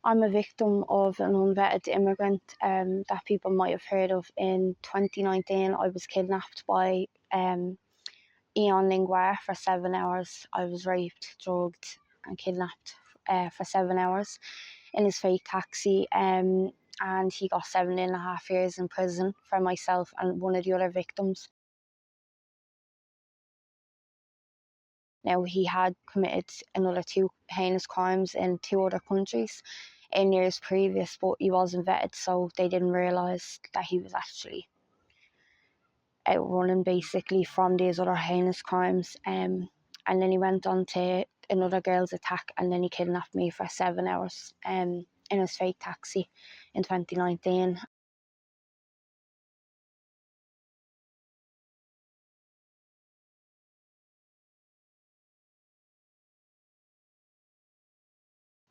I'm a victim of an unvetted immigrant that people might have heard of. In 2019, I was kidnapped by Ioan Lingurar for 7 hours. I was raped, drugged, and kidnapped for 7 hours in his fake taxi. And he got 7.5 years in prison for myself and one of the other victims. Now, he had committed another 2 heinous crimes in 2 other countries in years previous, but he wasn't vetted, so they didn't realise that he was actually outrunning basically from these other heinous crimes. And then he went on to another girl's attack, and then he kidnapped me for 7 hours in his fake taxi in 2019.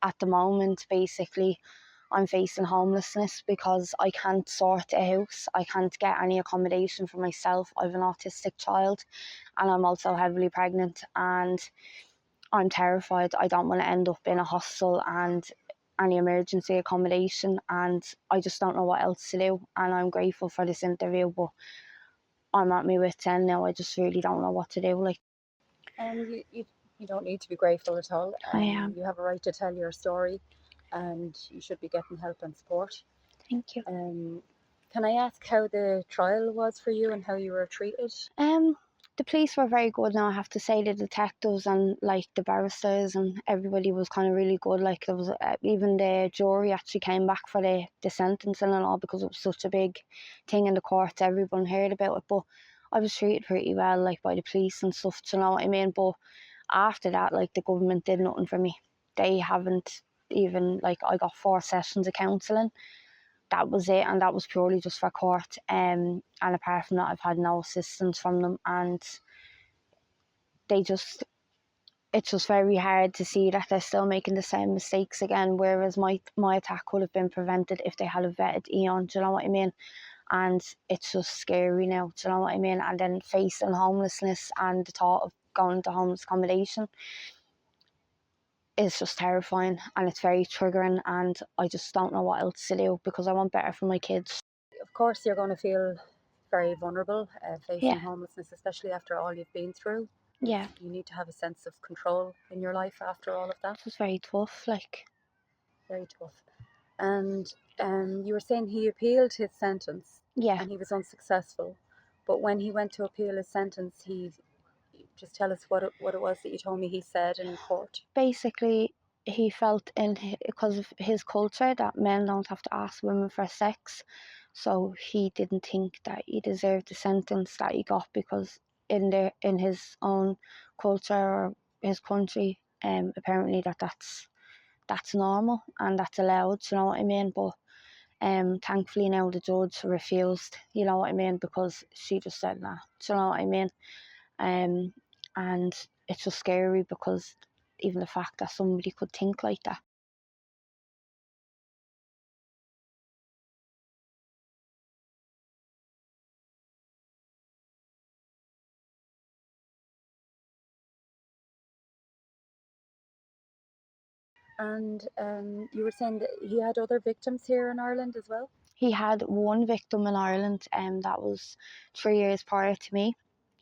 At the moment, basically, I'm facing homelessness because I can't sort a house. I can't get any accommodation for myself. I have an autistic child and I'm also heavily pregnant, and I'm terrified. I don't want to end up in a hostel and any emergency accommodation, and I just don't know what else to do. And I'm grateful for this interview, but I'm at my wit's end now. I just really don't know what to do. You don't need to be grateful at all. I am. You have a right to tell your story, and you should be getting help and support. Thank you. Can I ask how the trial was for you and how you were treated? The police were very good now, I have to say. The detectives and like the barristers and everybody was kind of really good. Like there was even the jury actually came back for the sentencing and all, because it was such a big thing in the courts. Everyone heard about it, but I was treated pretty well, like by the police and stuff, do you know what I mean? But after that, like, the government did nothing for me. They haven't even, like, I got 4 sessions of counselling. That was it, and that was purely just for court. And apart from that, I've had no assistance from them, and they just, it's just very hard to see that they're still making the same mistakes again, whereas my attack could have been prevented if they had a vetted Ioan, do you know what I mean? And it's just scary now, do you know what I mean? And then facing homelessness and the thought of going to homeless accommodation is just terrifying, and it's very triggering, and I just don't know what else to do because I want better for my kids. Of course, you're going to feel very vulnerable facing Yeah, homelessness, especially after all you've been through. yeah, You need to have a sense of control in your life after all of that. it's just very tough, like. Very tough. And you were saying he appealed his sentence Yeah, and he was unsuccessful. But when he went to appeal his sentence, he just tell us what it was that you told me he said in court. basically he felt because of his culture that men don't have to ask women for sex, so he didn't think that he deserved the sentence that he got, because in his own culture or his country, apparently that's normal and that's allowed, you know what I mean? But thankfully now the judge refused, you know what I mean, because she just said nah, do you know what I mean? And it's just scary because even the fact that somebody could think like that. And you were saying that he had other victims here in Ireland as well? He had one victim in Ireland, and that was 3 years prior to me.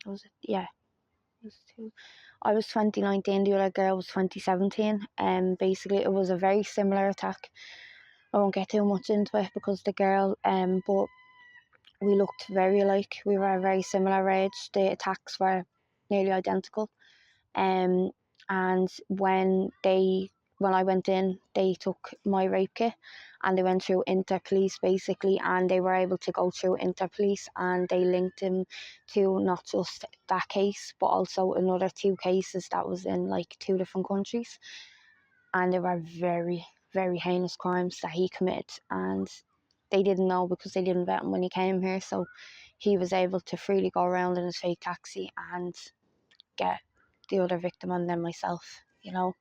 Was it? Yeah, it was two. I was 2019, the other girl was 2017. Basically, it was a very similar attack. I won't get too much into it because the girl, but we looked very alike. We were a very similar age. The attacks were nearly identical. Um, and when I went in, they took my rape kit and they went through Interpolice basically, and they were able to go through Interpolice and they linked him to not just that case but also another 2 cases that was in like 2 different countries, and they were very, very heinous crimes that he committed, and they didn't know because they didn't vet him when he came here, so he was able to freely go around in his fake taxi and get the other victim and then myself, you know.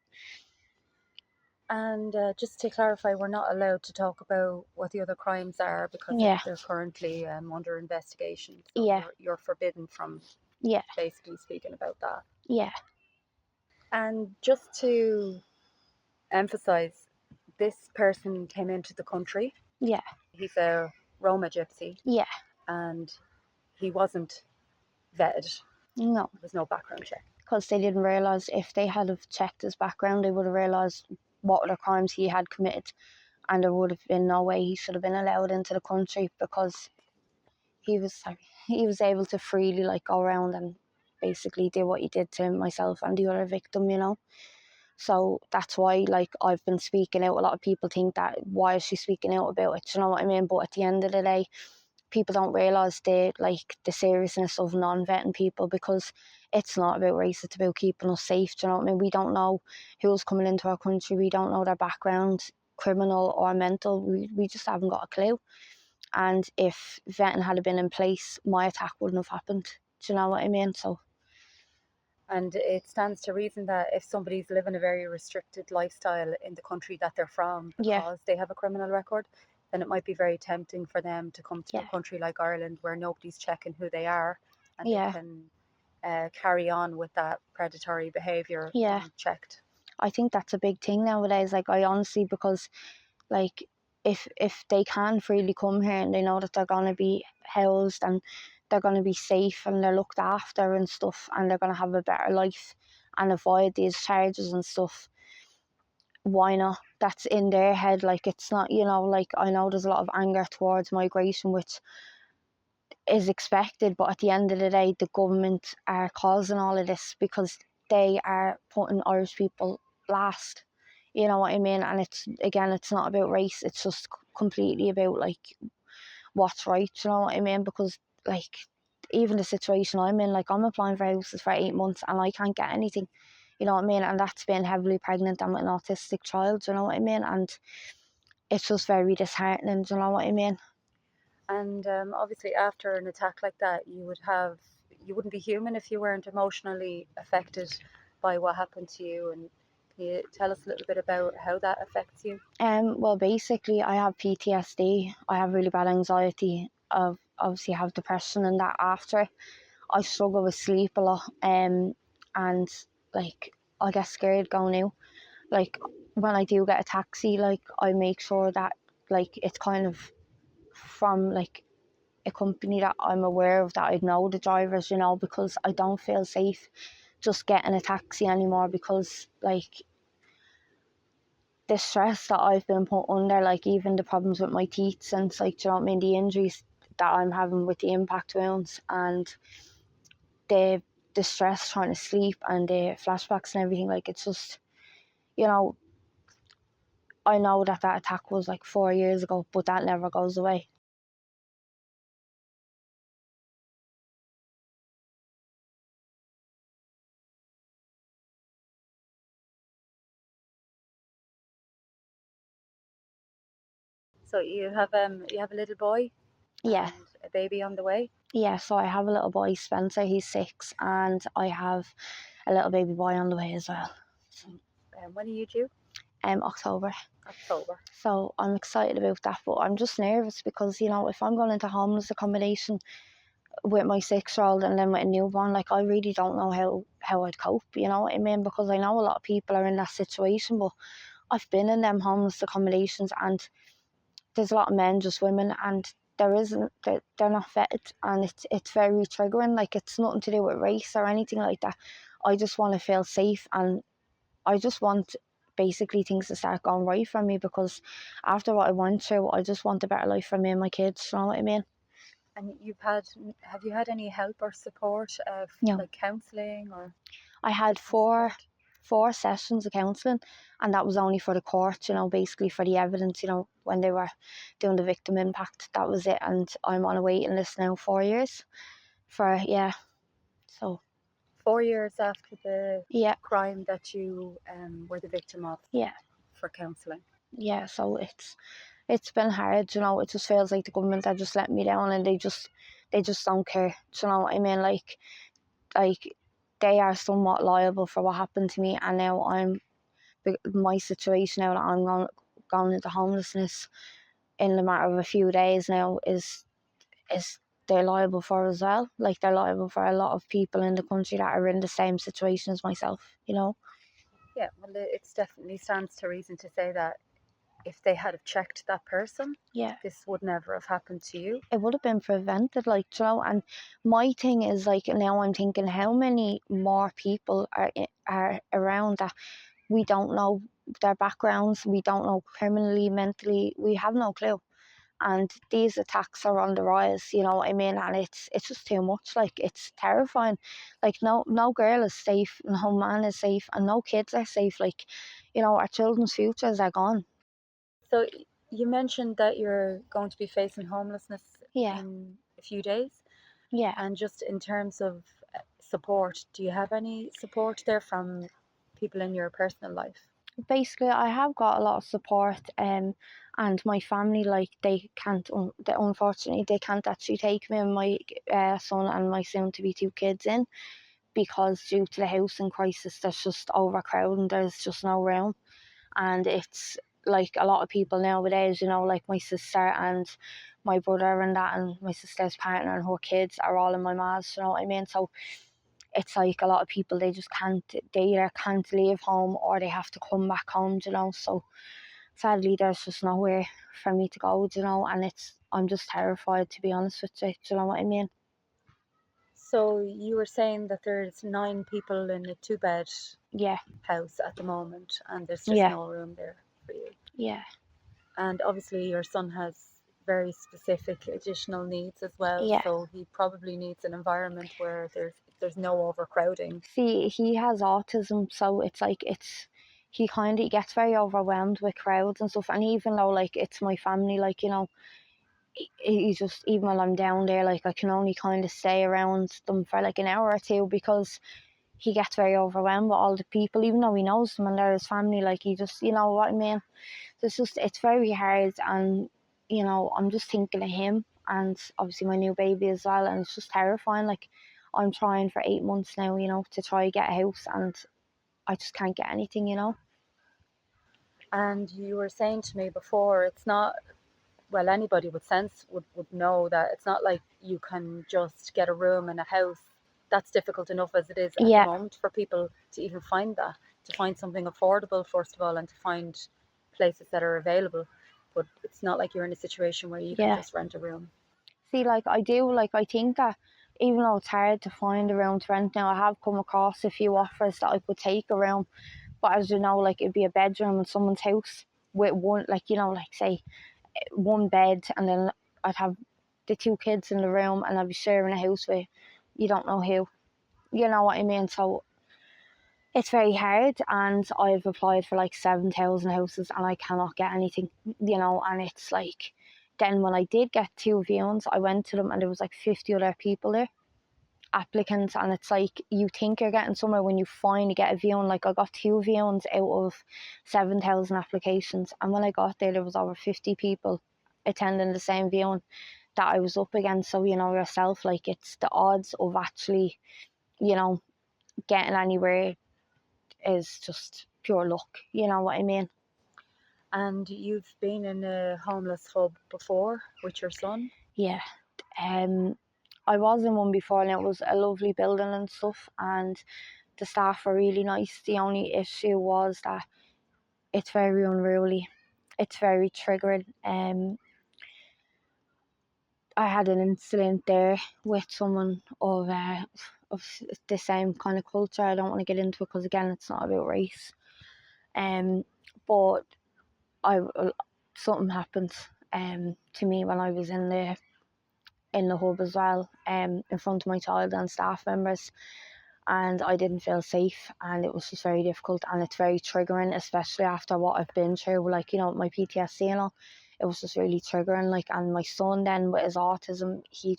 And just to clarify, we're not allowed to talk about what the other crimes are because Yeah, they're currently under investigation. So yeah, you're forbidden from yeah, basically speaking about that. yeah, And just to emphasize, this person came into the country. Yeah. He's a Roma gypsy. Yeah. And he wasn't vetted. No. There was no background check. Because they didn't realise, if they had have checked his background, they would have realised what other crimes he had committed, and there would have been no way he should have been allowed into the country, because he was able to freely like go around and basically do what he did to myself and the other victim, you know. So that's why, like, I've been speaking out. A lot of people think that, why is she speaking out about it? Do you know what I mean? But at the end of the day, people don't realise the seriousness of non-vetting people, because it's not about race, it's about keeping us safe. Do you know what I mean? We don't know who's coming into our country, we don't know their background, criminal or mental, we just haven't got a clue. And if vetting had been in place, my attack wouldn't have happened. Do you know what I mean? So, and it stands to reason that if somebody's living a very restricted lifestyle in the country that they're from, because they have a criminal record, then it might be very tempting for them to come to a country like Ireland, where nobody's checking who they are, and they can carry on with that predatory behaviour unchecked. I think that's a big thing nowadays. Like, I honestly, because like, if they can freely come here and they know that they're gonna be housed and they're gonna be safe and they're looked after and stuff, and they're gonna have a better life and avoid these charges and stuff, why not? That's in their head. Like, it's not, you know, like, I know there's a lot of anger towards migration, which is expected, but at the end of the day, the government are causing all of this because they are putting Irish people last. You know what I mean? And it's, again, it's not about race, it's just completely about like what's right. You know what I mean? Because like, even the situation I'm in, like, I'm applying for houses for 8 months and I can't get anything. You know what I mean? And that's being heavily pregnant and with an autistic child. You know what I mean? And it's just very disheartening. You know what I mean? And obviously, after an attack like that, you wouldn't be human if you weren't emotionally affected by what happened to you. And can you tell us a little bit about how that affects you? Well, basically, I have PTSD. I have really bad anxiety. Of obviously have depression and that after. I struggle with sleep a lot. And like, I get scared going out. Like, when I do get a taxi, like, I make sure that like it's kind of from like a company that I'm aware of, that I know the drivers, you know, because I don't feel safe just getting a taxi anymore, because like, the stress that I've been put under, like, even the problems with my teeth since, like, do you know what I mean, the injuries that I'm having with the impact wounds, and the stress trying to sleep and the flashbacks and everything, like, it's just, you know, I know that attack was like 4 years ago, but that never goes away. So you have a little boy, Yeah, and a baby on the way. yeah. So I have a little boy, Spencer. He's 6, and I have a little baby boy on the way as well. When are you due? October. October. So I'm excited about that, but I'm just nervous because, you know, if I'm going into homeless accommodation with my 6-year-old and then with a newborn, like, I really don't know how I'd cope, you know what I mean? Because I know a lot of people are in that situation, but I've been in them homeless accommodations and there's a lot of men, just women, and they're not vetted, and it's very triggering. Like, it's nothing to do with race or anything like that. I just want to feel safe, and I just want basically things to start going right for me, because after what I went through, I just want a better life for me and my kids. You know what I mean? And have you had any help or support of No. like counselling or? I had four sessions of counselling, and that was only for the court, you know, basically for the evidence, you know, when they were doing the victim impact. That was it, and I'm on a waiting list now 4 years for, so 4 years after the yeah, crime that you were the victim of, yeah, for counselling. yeah. So it's been hard, you know. It just feels like the government are just letting me down, and they just don't care. Do you know what I mean? Like they are somewhat liable for what happened to me, and now my situation now that I'm going into homelessness in the matter of a few days now is they're liable for as well. Like, they're liable for a lot of people in the country that are in the same situation as myself, you know. Yeah, well, it definitely stands to reason to say that if they had have checked that person, Yeah. this would never have happened to you. It would have been prevented, like, you know. And my thing is, like, now I'm thinking, how many more people are around that we don't know their backgrounds, we don't know criminally, mentally, we have no clue. And these attacks are on the rise, you know what I mean? And it's just too much. Like, it's terrifying. Like, no girl is safe, no man is safe, and no kids are safe. Like, you know, our children's futures are gone. So you mentioned that you're going to be facing homelessness Yeah. in a few days. Yeah. And just in terms of support, do you have any support there from people in your personal life? Basically, I have got a lot of support, and my family, like, they can't, unfortunately, they can't actually take me and my son and my soon-to-be 2 kids in, because due to the housing crisis, there's just overcrowding, there's just no room. And it's like a lot of people nowadays, you know, like my sister and my brother and that, and my sister's partner and her kids are all in my ma's, you know what I mean? So it's like a lot of people, they just can't, they either can't leave home or they have to come back home, you know. So sadly, there's just nowhere for me to go, you know, and I'm just terrified, to be honest with you, you know what I mean? So you were saying that there's 9 people in a 2-bed Yeah. house at the moment, and there's just Yeah. no room there for you. Yeah. And obviously, your son has very specific additional needs as well, Yeah. so he probably needs an environment where there's no overcrowding. See, he has autism, so it's like, he kind of gets very overwhelmed with crowds and stuff. And even though, like, it's my family, like, you know, he just, even while I'm down there, like, I can only kind of stay around them for like an hour or two, because he gets very overwhelmed with all the people, even though he knows them and they're his family. Like, he just, you know what I mean? So it's very hard, and, you know, I'm just thinking of him and obviously my new baby as well, and it's just terrifying. Like, I'm trying for 8 months now, you know, to try get a house, and I just can't get anything, you know. And you were saying to me before, it's not, well, anybody with sense would know that it's not like you can just get a room in a house. That's difficult enough as it is at the Yeah. moment for people to even find that, to find something affordable, first of all, and to find places that are available. But it's not like you're in a situation where you can Yeah. just rent a room. See, like, I think that even though it's hard to find a room to rent now, I have come across a few offers that I could take a room. But as you know, like, it'd be a bedroom in someone's house with one, like, you know, like, say, one bed, and then I'd have the 2 kids in the room, and I'd be sharing a house with, you don't know who, you know what I mean? So it's very hard, and I've applied for like 7,000 houses and I cannot get anything, you know. And it's like, then when I did get 2 viewings, I went to them and there was like 50 other people there, applicants, and it's like, you think you're getting somewhere when you finally get a viewing. Like, I got 2 viewings out of 7,000 applications, and when I got there was over 50 people attending the same viewing that I was up against. So, you know yourself, like, it's the odds of actually, you know, getting anywhere is just pure luck, you know what I mean? And you've been in a homeless hub before with your son? Yeah. I was in one before, and it was a lovely building and stuff, and the staff were really nice. The only issue was that it's very unruly. It's very triggering. I had an incident there with someone of the same kind of culture. I don't want to get into it because, again, it's not about race. But I something happened to me when I was in the hub as well, in front of my child and staff members, and I didn't feel safe, and it was just very difficult, and it's very triggering, especially after what I've been through, like, you know, my PTSD and all. It was just really triggering, like. And my son then, with his autism, he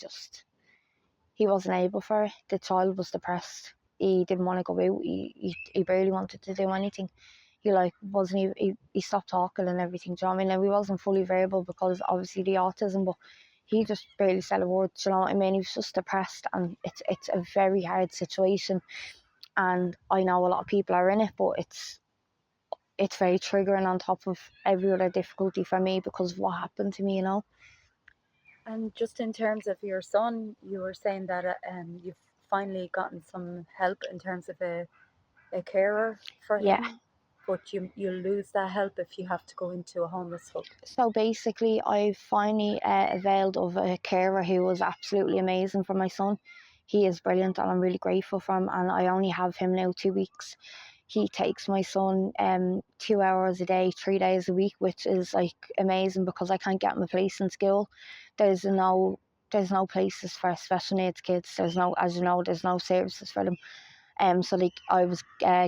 wasn't able for it. The child was depressed. He didn't want to go out. He barely wanted to do anything. He, like, wasn't he stopped talking and everything. Do you know what I mean? Now, he wasn't fully verbal because obviously the autism, but he just barely said a word. Do you know what I mean? He was just depressed, and it's a very hard situation. And I know a lot of people are in it, but it's very triggering on top of every other difficulty for me because of what happened to me, you know. And just in terms of your son, you were saying that you've finally gotten some help in terms of a carer for Yeah. him. But you'll lose that help if you have to go into a homeless hub. So basically, I finally availed of a carer who was absolutely amazing for my son. He is brilliant, and I'm really grateful for him. And I only have him now 2 weeks. He takes my son 2 hours a day, 3 days a week, which is like amazing because I can't get him a place in school. There's no places for special needs kids. There's no, as you know, there's no services for them. So like I was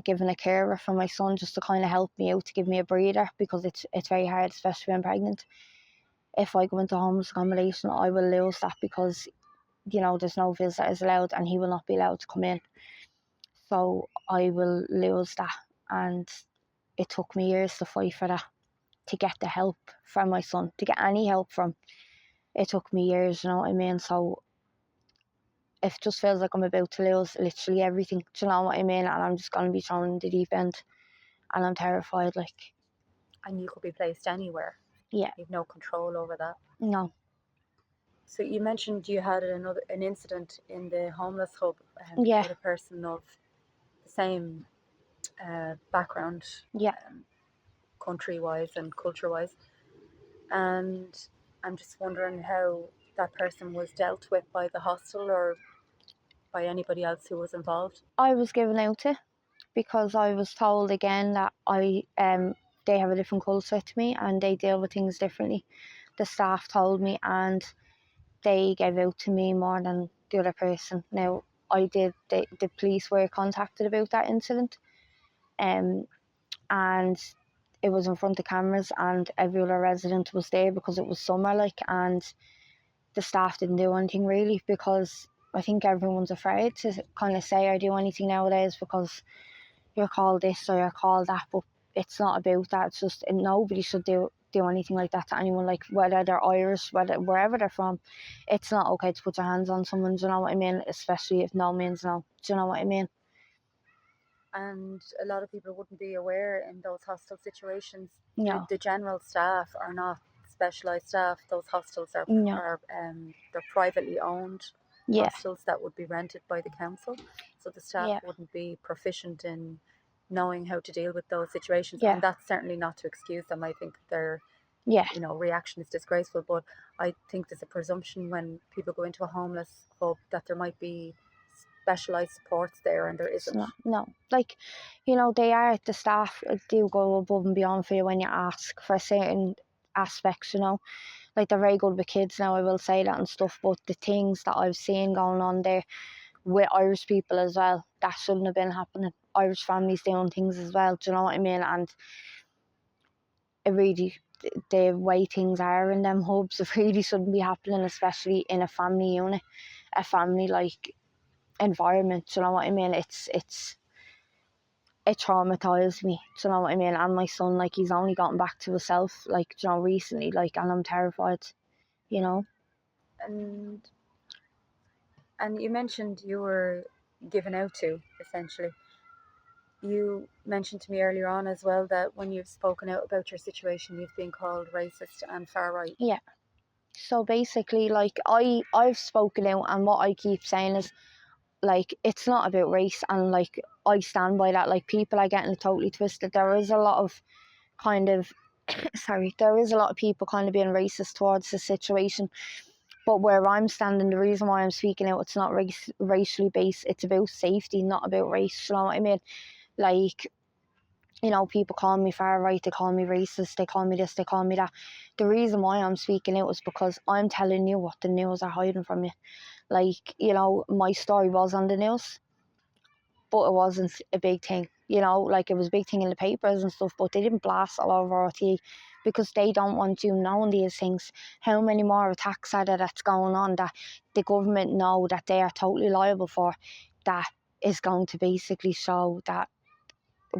given a carer for my son just to kind of help me out, to give me a breather, because it's very hard, especially when pregnant. If I go into homeless accommodation, I will lose that because there's no visitors allowed, and he will not be allowed to come in. So I will lose that, and it took me years to fight for that, to get the help from my son, to get any help from. It took me years, you know what I mean? So it just feels like I'm about to lose literally everything, do you know what I mean? And I'm just going to be thrown in the deep end, and I'm terrified, like. And you could be placed anywhere. Yeah. You've no control over that. No. So you mentioned you had an incident in the homeless hub Yeah. with a person of the same background, Yeah. country-wise and culture-wise. And I'm just wondering how that person was dealt with by the hostel or by anybody else who was involved. I was given out to, because I was told again that they have a different culture to me and they deal with things differently. The staff told me, and they gave out to me more than the other person. Now, the police were contacted about that incident, and it was in front of cameras, and every other resident was there because it was summer, like, and the staff didn't do anything really, because I think everyone's afraid to kind of say or do anything nowadays because you're called this or you're called that. But it's not about that. It's just nobody should do anything like that to anyone, like whether they're Irish, wherever they're from. It's not okay to put your hands on someone, do you know what I mean? Especially if no means no, do you know what I mean? And a lot of people wouldn't be aware in those hostel situations. No. The general staff are not specialised staff. Those hostels are they're privately owned hostels that would be rented by the council. So the staff wouldn't be proficient in knowing how to deal with those situations. And that's certainly not to excuse them. I think their reaction is disgraceful. But I think there's a presumption when people go into a homeless hub that there might be specialised supports there, and there isn't. No. Like, the staff do go above and beyond for you when you ask for certain aspects, like they're very good with kids now, I will say that and stuff, but the things that I've seen going on there with Irish people as well, that shouldn't have been happening. Irish families doing things as well, do you know what I mean? And it really, the way things are in them hubs, it really shouldn't be happening, especially in a family unit, a family like environment, do you know what I mean? It traumatized me, do you know what I mean? And my son, like, he's only gotten back to himself, like, recently, like, and I'm terrified, And you mentioned you were given out to, essentially. You mentioned to me earlier on as well that when you've spoken out about your situation, you've been called racist and far right. Yeah. So basically, like, I've spoken out, and what I keep saying is, like, it's not about race, and like, I stand by that. Like, people are getting it totally twisted. There is a lot of kind of there is a lot of people kind of being racist towards the situation. But where I'm standing, the reason why I'm speaking out, it's not racially based. It's about safety, not about race. You know what I mean? Like, people call me far right, they call me racist, they call me this, they call me that. The reason why I'm speaking out is because I'm telling you what the news are hiding from you. Like, my story was on the news, but it wasn't a big thing. Like, it was a big thing in the papers and stuff, but they didn't blast all over RT because they don't want you knowing these things. How many more attacks are there that's going on that the government know that they are totally liable for, that is going to basically show that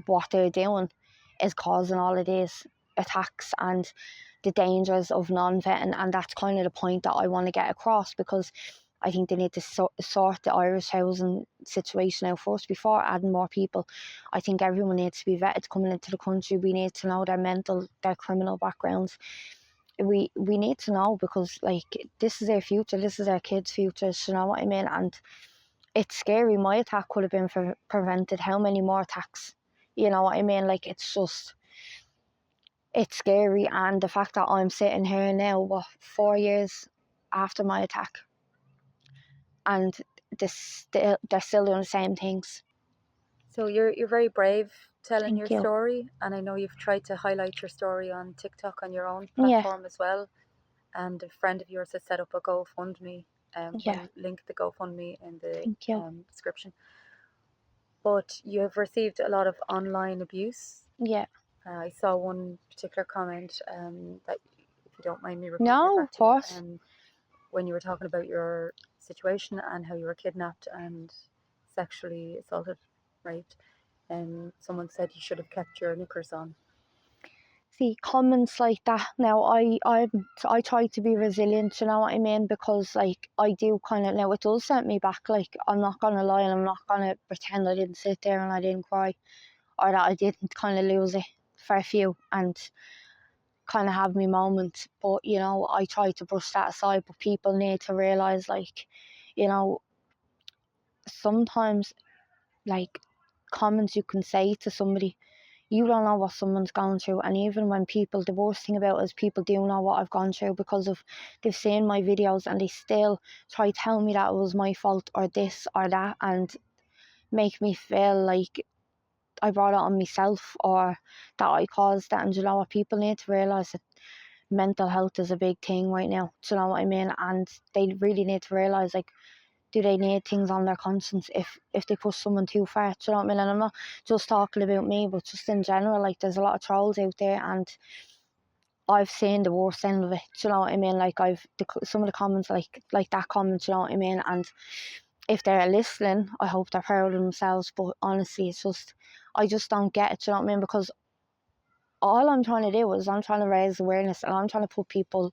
what they're doing is causing all of these attacks and the dangers of non-vetting. And that's kind of the point that I want to get across, because I think they need to sort the Irish housing situation out first before adding more people. I think everyone needs to be vetted coming into the country. We need to know their criminal backgrounds. We need to know, because, like, this is their future, this is their kids' futures, you know what I mean? And it's scary. My attack could have been prevented. How many more attacks You know what I mean? Like, it's scary. And the fact that I'm sitting here now, 4 years after my attack, and they're still doing the same things. So you're very brave telling Thank your you. story, and I know you've tried to highlight your story on TikTok on your own platform as well. And a friend of yours has set up a GoFundMe. We'll link the GoFundMe in the description. But you have received a lot of online abuse. Yeah. I saw one particular comment that, if you don't mind me repeating No, it of back to course. you, when you were talking about your situation and how you were kidnapped and sexually assaulted, raped, and someone said you should have kept your knickers on. See, comments like that. Now, I try to be resilient, you know what I mean? Because, like, I do kind of, now it does set me back. Like, I'm not gonna lie, and I'm not gonna pretend I didn't sit there and I didn't cry, or that I didn't kind of lose it for a few and kind of have me moments. But, you know, I try to brush that aside. But people need to realize, like, you know, sometimes, like, comments you can say to somebody, you don't know what someone's gone through. And even when people, the worst thing about it is people do know what I've gone through because of, they've seen my videos and they still try to tell me that it was my fault or this or that, and make me feel like I brought it on myself or that I caused that. And you know what, people need to realise that mental health is a big thing right now. Do you know what I mean? And they really need to realise, like, do they need things on their conscience if they push someone too far? Do you know what I mean? And I'm not just talking about me, but just in general, like, there's a lot of trolls out there, and I've seen the worst end of it. Do you know what I mean? Like, some of the comments, like that comment, do you know what I mean? And if they're listening, I hope they're proud of themselves. But honestly, it's just, I just don't get it. Do you know what I mean? Because all I'm trying to do is I'm trying to raise awareness, and I'm trying to put people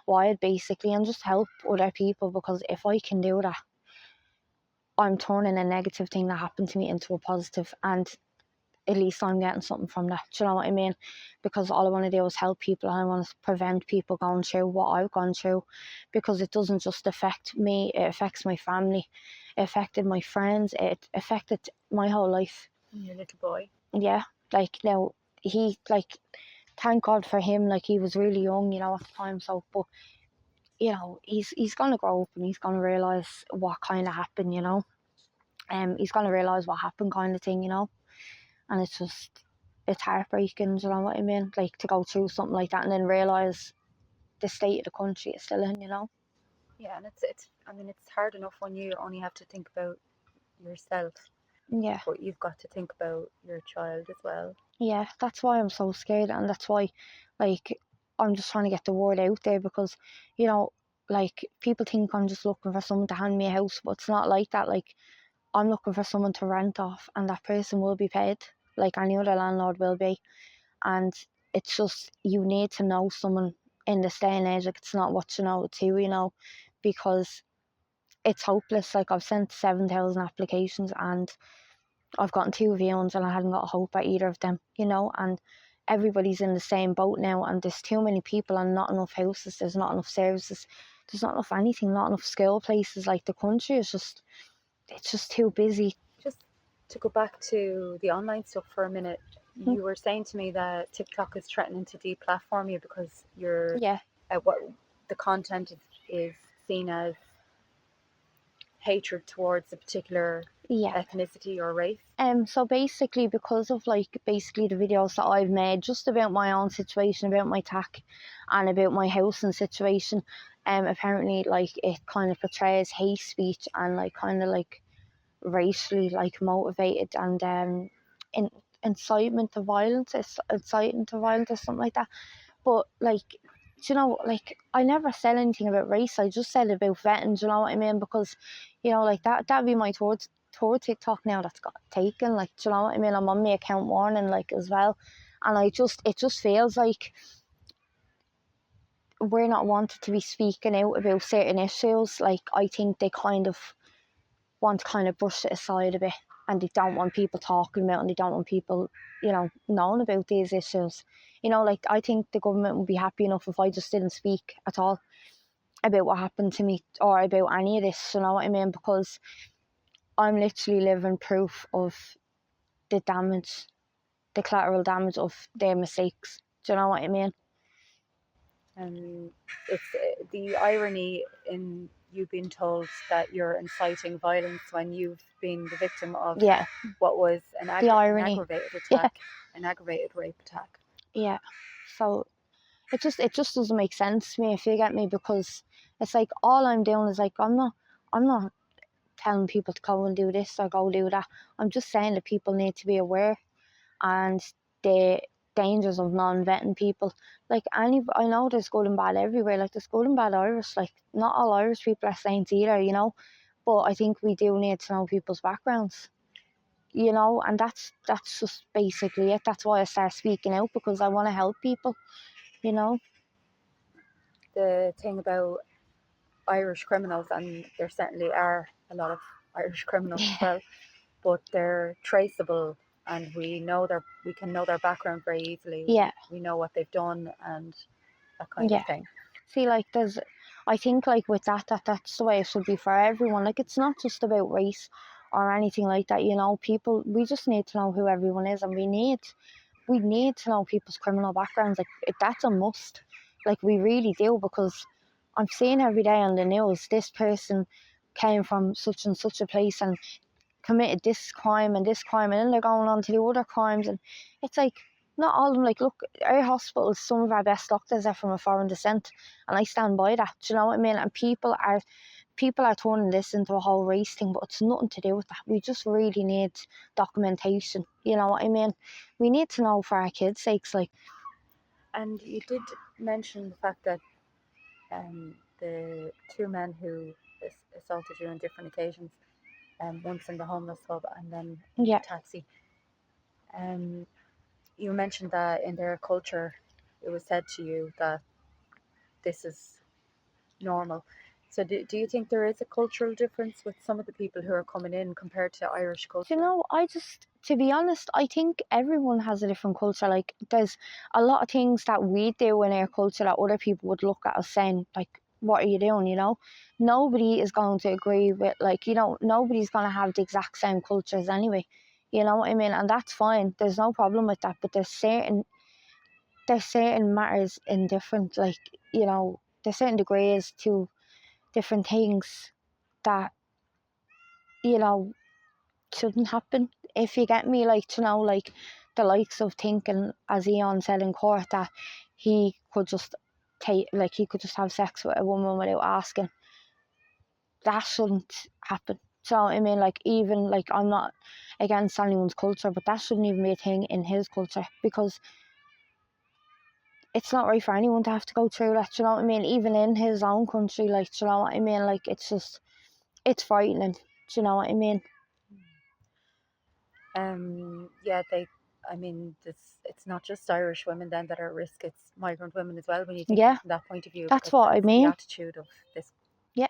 wide, basically, and just help other people. Because if I can do that, I'm turning a negative thing that happened to me into a positive, and at least I'm getting something from that. Do you know what I mean? Because all I want to do is help people, and I want to prevent people going through what I've gone through, because it doesn't just affect me, it affects my family, it affected my friends, it affected my whole life. Your little boy. Yeah, like, now, he, like, thank God for him, like, he was really young, you know, at the time. So, but, you know, he's gonna grow up and he's gonna realise what kind of happened, you know. He's gonna realise what happened, kind of thing, you know. And it's heartbreaking, you know what I mean? Like, to go through something like that and then realise the state of the country is still in, you know. Yeah, and it's I mean, it's hard enough when you only have to think about yourself. Yeah. But you've got to think about your child as well. Yeah, that's why I'm so scared, and that's why, like, I'm just trying to get the word out there, because, you know, like, people think I'm just looking for someone to hand me a house, but it's not like that. Like, I'm looking for someone to rent off, and that person will be paid, like any other landlord will be. And it's just, you need to know someone in this day and age. Like, it's not what you know, it's who you know, because it's hopeless. Like, I've sent 7,000 applications and I've gotten 2 viewings, and I hadn't got a hope at either of them, you know. And everybody's in the same boat now, and there's too many people and not enough houses, there's not enough services, there's not enough anything, not enough school places. Like, the country is just, it's just too busy. Just to go back to the online stuff for a minute, you were saying to me that TikTok is threatening to deplatform you because you're what the content is seen as hatred towards a particular ethnicity or race. So basically, because of, like, basically the videos that I've made just about my own situation, about my attack, and about my housing situation, apparently, like, it kind of portrays hate speech and, like, kind of like racially, like, motivated, and incitement to violence, inciting to violence or something like that. But, like, you know, like, I never said anything about race. I just said about vetting. You know what I mean? Because, you know, like, that'd be my third TikTok now that's got taken. Like, you know what I mean? I'm on my account warning, like, as well, and it just feels like we're not wanted to be speaking out about certain issues. Like, I think they kind of want to kind of brush it aside a bit, and they don't want people talking about it, and they don't want people, you know, knowing about these issues. You know, like, I think the government would be happy enough if I just didn't speak at all about what happened to me or about any of this, you know what I mean? Because I'm literally living proof of the damage the collateral damage of their mistakes. Do you know what I mean? It's the irony in you being told that you're inciting violence when you've been the victim of what was an aggravated attack, an aggravated rape attack. Yeah. So it just doesn't make sense to me, if you get me, because it's like all I'm doing is like I'm not telling people to go and do this or go do that. I'm just saying that people need to be aware and the dangers of non-vetting people. Like I know there's good and bad everywhere. Like there's good and bad Irish. Like not all Irish people are saints either, you know. But I think we do need to know people's backgrounds, you know, and that's just basically it. That's why I start speaking out, because I want to help people, you know. The thing about Irish criminals, and there certainly are a lot of Irish criminals as well, but they're traceable, and we can know their background very easily. Yeah. We know what they've done and that kind of thing. See, like I think like with that's the way it should be for everyone. Like it's not just about race or anything like that, you know. We just need to know who everyone is, and we need to know people's criminal backgrounds. Like that's a must. Like we really do, because I'm seeing every day on the news, this person came from such and such a place and committed this crime and then they're going on to do other crimes, and it's like not all of them. Like look, our hospitals, some of our best doctors are from a foreign descent, and I stand by that. Do you know what I mean? And people are turning this into a whole race thing, but it's nothing to do with that. We just really need documentation. You know what I mean? We need to know for our kids' sakes. Like, and you did mention the fact that the two men who assaulted you on different occasions, once in the homeless hub and then in the taxi. You mentioned that in their culture, it was said to you that this is normal. So do you think there is a cultural difference with some of the people who are coming in compared to Irish culture? You know, to be honest, I think everyone has a different culture. Like, there's a lot of things that we do in our culture that other people would look at us saying, like, what are you doing, you know? Nobody is going to agree with, like, you know, nobody's going to have the exact same cultures anyway. You know what I mean? And that's fine. There's no problem with that. But there's certain matters in different, like, you know, there's certain degrees to different things that, you know, shouldn't happen, if you get me. Like, you know, like the likes of thinking, as Ioan said in court, that he could just have sex with a woman without asking. That shouldn't happen. So I mean, like, even like, I'm not against anyone's culture, but that shouldn't even be a thing in his culture, because it's not right for anyone to have to go through that. You know what I mean? Even in his own country, like, you know what I mean? Like, it's frightening. Do you know what I mean? Yeah, it's not just Irish women then that are at risk, it's migrant women as well, when you think from that point of view. That's what I mean. The attitude of this. Yeah.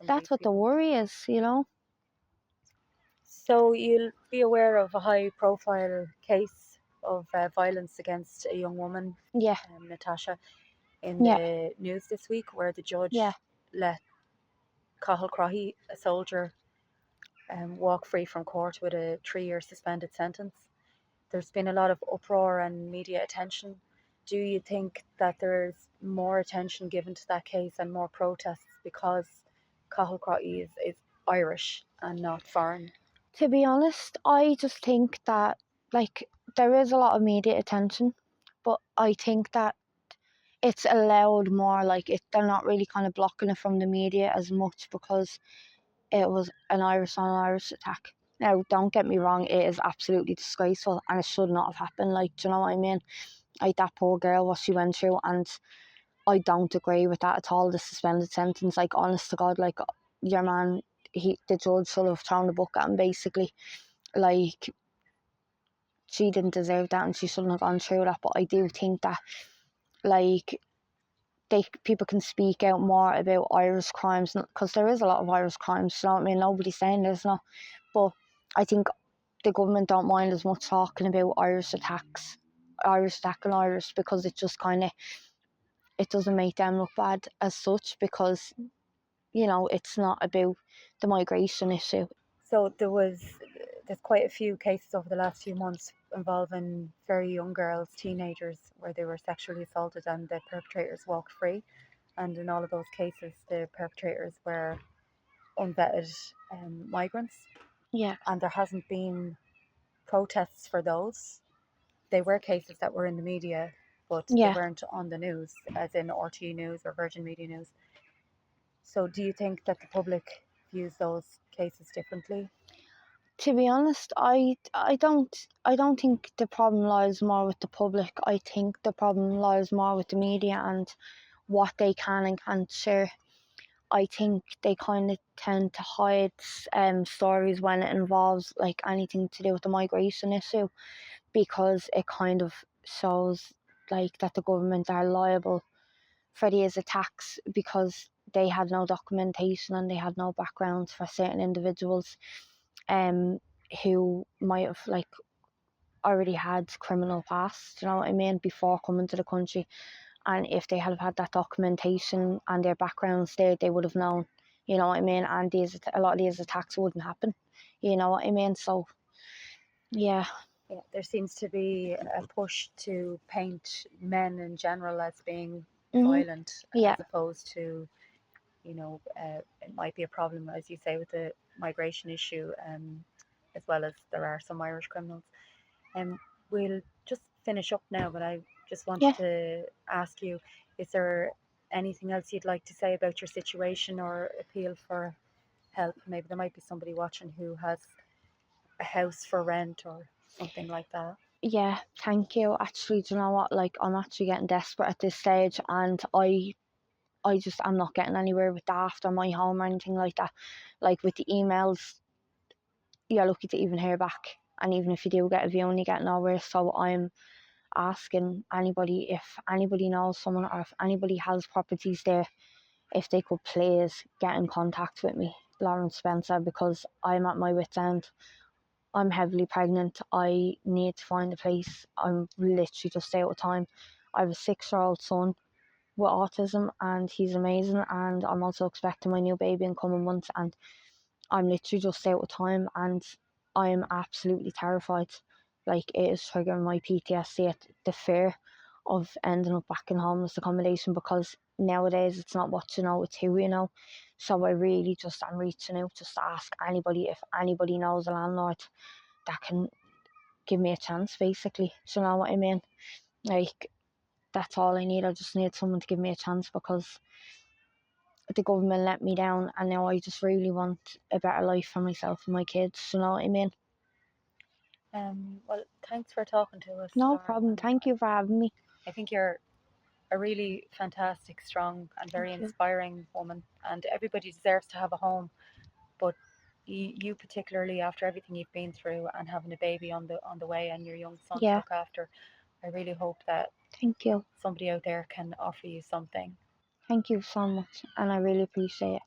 That's what the worry is, you know. So you'll be aware of a high profile case of violence against a young woman, Natasha, in the news this week, where the judge let Cathal Croghy, a soldier, walk free from court with a 3-year suspended sentence. There's been a lot of uproar and media attention. Do you think that there's more attention given to that case and more protests because Cathal Croghy is Irish and not foreign? To be honest, I just think that, like, there is a lot of media attention, but I think that it's allowed more. Like, they're not really kind of blocking it from the media as much, because it was an Irish on Irish attack. Now, don't get me wrong, it is absolutely disgraceful and it should not have happened. Like, do you know what I mean? Like, that poor girl, what she went through, and I don't agree with that at all, the suspended sentence. Like, honest to God, like, your man, the judge should have thrown the book at him, basically. Like, she didn't deserve that and she shouldn't have gone through that. But I do think that, like, people can speak out more about Irish crimes, because there is a lot of Irish crimes, you know what I mean? Nobody's saying there's not. But I think the government don't mind as much talking about Irish attacking Irish, because it just kind of, it doesn't make them look bad as such, because, you know, it's not about the migration issue. So there's quite a few cases over the last few months involving very young girls, teenagers, where they were sexually assaulted and the perpetrators walked free. And in all of those cases, the perpetrators were unvetted migrants. Yeah. And there hasn't been protests for those. They were cases that were in the media, but they weren't on the news, as in RT News or Virgin Media News. So do you think that the public views those cases differently? To be honest, I don't think the problem lies more with the public. I think the problem lies more with the media and what they can and can't share. I think they kind of tend to hide stories when it involves like anything to do with the migration issue, because it kind of shows like that the government are liable for these attacks because they had no documentation and they had no background for certain individuals um who might have like already had criminal past, you know what I mean, before coming to the country. And if they had had that documentation and their backgrounds there, they would have known, you know what I mean, and a lot of these attacks wouldn't happen, you know what I mean. So yeah. Yeah, there seems to be a push to paint men in general as being violent, Yeah. as opposed to, it might be a problem, as you say, with the migration issue, as well as there are some Irish criminals. We'll just finish up now, but I just wanted to ask you, is there anything else you'd like to say about your situation or appeal for help? Maybe there might be somebody watching who has a house for rent or something like that. Yeah, thank you. Actually, do you know what? Like, I'm actually getting desperate at this stage, and I just am not getting anywhere with that after my home or anything like that. Like with the emails, you're lucky to even hear back, and even if you do get a view, you get nowhere. So I'm asking anybody, if anybody knows someone or if anybody has properties there, if they could please get in contact with me, Lauren Spencer, because I'm at my wit's end. I'm heavily pregnant. I need to find a place. I'm literally just out of time. I have a 6-year-old son with autism and he's amazing, and I'm also expecting my new baby in coming months, and I'm literally just out of time and I'm absolutely terrified. Like, it is triggering my PTSD at the fear of ending up back in homeless accommodation, because nowadays it's not what you know, it's who you know. So I really just am reaching out just to ask anybody if anybody knows a landlord that can give me a chance, basically. Do you know what I mean? Like, that's all I need. I just need someone to give me a chance, because the government let me down and now I just really want a better life for myself and my kids. You know what I mean? Well, thanks for talking to us, No Lauren. problem. And Thank you for having me. I think you're a really fantastic, strong, and very Thank you. inspiring woman. And everybody deserves to have a home, but you particularly, after everything you've been through and having a baby on the way and your young son to Yeah. look after, I really hope that Thank you. somebody out there can offer you something. Thank you so much, and I really appreciate it.